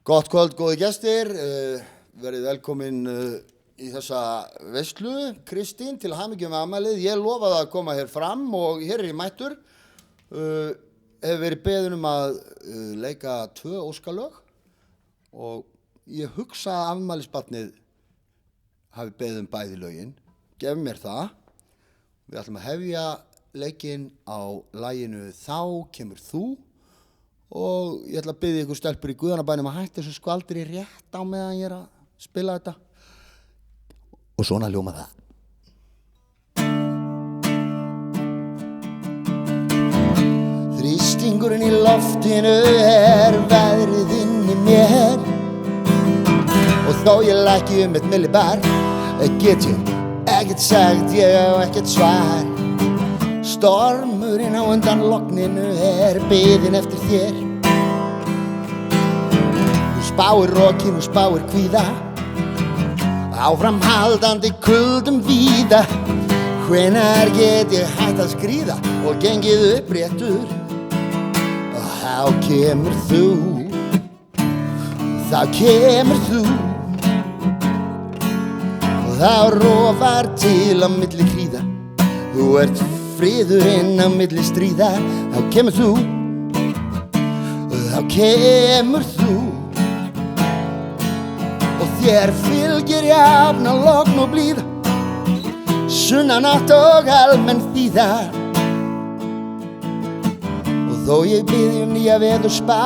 Gott kvöld, góði gestir, verið velkomin í þessa veislu. Kristín, til hamingju með afmælið. Ég lofaði að koma hér fram og hér ég mættur. Hef verið beðin að leika 2 óskalög og ég hugsa að afmælisbarnið hafi beðið bæði lögin. Gef mér það. Við ætlum að hefja leikinn á laginu Þá kemur þú. Og ég ætla að biðja ykkur stelpur í guðanabænum að hætta þessu skvaldri rétt á meðan ég að spila þetta. Og svona hljóma það. Þrýstingurinn í loftinu veðrið inni mér. Og þó ég læki eitt millibar, get ég ekkert sagt, ég á ekkert svar. Stormurinn á undan logninu biðin eftir þér. Þú spáir rokinn og spáir kvíða, áframhaldandi kuldum víða. Hvenær get ég hætt að skríða og gengið upp réttur? Og þá kemur þú, þá kemur þú. Og þá rofar til á milli kríða. Þú ert friðurinn á milli stríða. Þá kemur þú, þá kemur þú. Og þér fylgir jafna logn og blíða, sunnanátt og almenn þíða. Og þó ég biðji nýja veðurspá,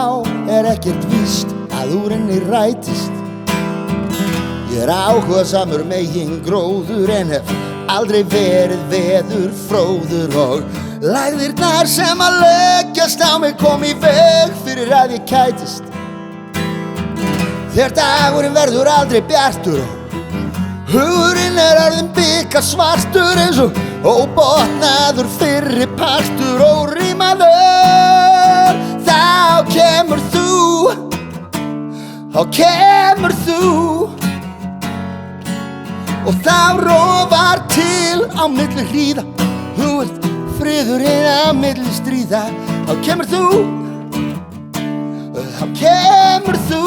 ekkert víst að úr henni rætist. Ég áhugasamur megin gróður en hef aldrei verið veður fróður. Og lægðirnar sem að leggjast á mig kom í veg fyrir að ég kætist. Þegar dagurinn verður aldrei bjartur og hugurinn orðinn bika svartur, eins og óbotnaður fyrri partur og rímaður. Þá kemur þú, þá kemur þú. Og þá rofar til á milli hríða. Þú ert friðurinn á milli stríða. Þá kemur þú, þá kemur þú.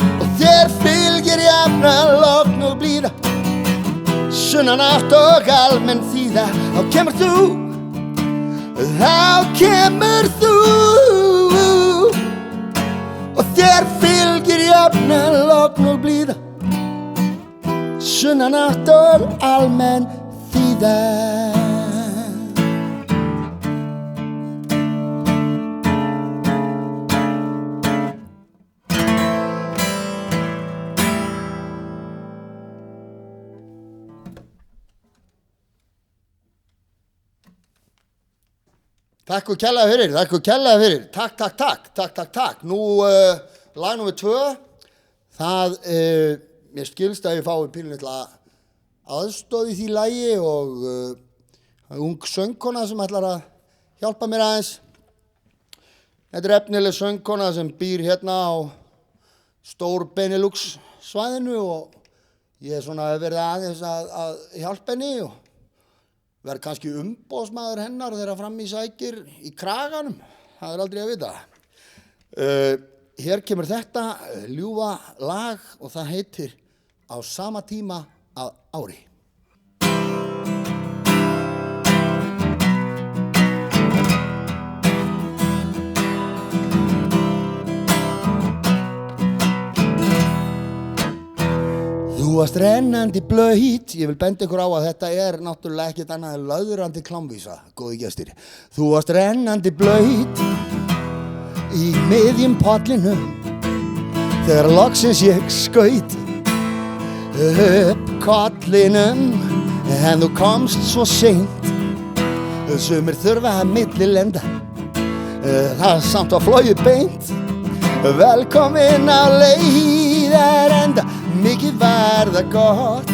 Og þér fylgir jafna logn og blíða, sunnanátt og almenn þíða. Þá kemur þú, þá kemur þú. Og þér fylgir jafna logn og blíða, sunnanátt og almenn þíða. Takk og kærlega fyrir, takk og kærlega fyrir. Takk, takk, takk, takk, takk, takk. Nú, lag númer 2, það, mér skilst að ég fái pínulitla aðstoð í því lagi og ung söngkona sem ætlar að hjálpa mér aðeins. Þetta efnileg söngkona sem býr hérna á stór Benelux svæðinu og ég svona verið aðeins að hjálpa henni og verð kannski umboðsmaður hennar þegar fram í sækir í kraganum. Það aldrei að vita. Hér kemur þetta ljúfa lag og það heitir Á sama tíma að ári. Þú varst rennandi blautt. Ég vil benda ykkur á að þetta náttúrulega ekkert annað en löðrandi klámvísa, góði gestir. Þú varst rennandi blautt í miðjum pollinum þegar loksins ég skaut upp kollinum, en þú komst svo seint. Sumir þurfa að millilenda, það samt að flogið beint. Velkomin á leiðarenda, mikið var það gott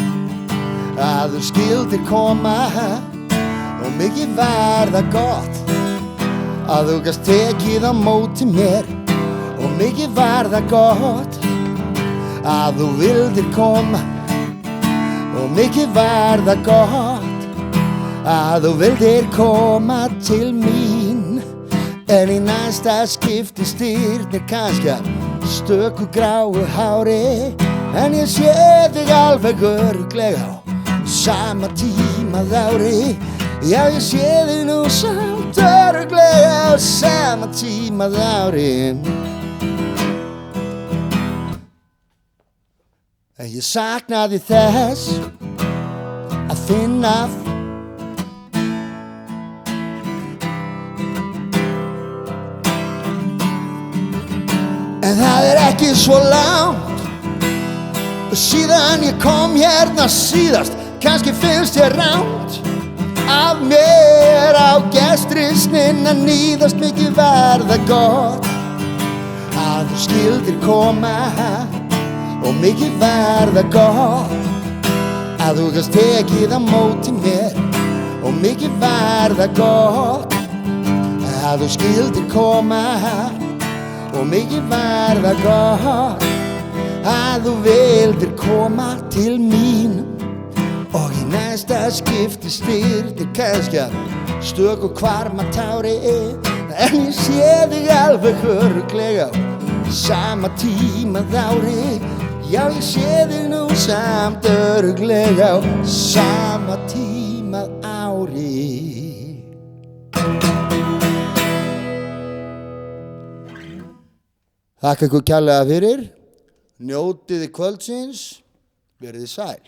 að þú skildir koma og mikið var það gott að þú gast tekið á móti mér og mikið var það gott að þú vildir koma og mikið var það gott að þú vildir koma til mín. En í næsta skipti stýrnir kannski að stöku gráu hári. En ég sé þig alveg örugglega á sama tímað ári. Já, ég sé þig nú samt örugglega á sama tímað ári. En ég saknaði þess að finna en það ekki svo langt síðan ég kom hérna síðast. Kannski finnst ég rangt af mér á gestrisnin að níðast. Mikið var það gott að þú skildir koma og mikið var það gott að þú gast tekið á móti mér og mikið var það gott að þú skildir koma og mikið var það gott að þú vildir koma til mín. Og í næsta skipti styrtir kannski að stöku hvarma tári. En ég sé þig alveg örugglega á sama tímað ári. Já, ég sé þig nú samt örugglega á sama tímað ári. Þakka ykkur kærlega fyrir. Njótiði kvöldsins. Verið sæl.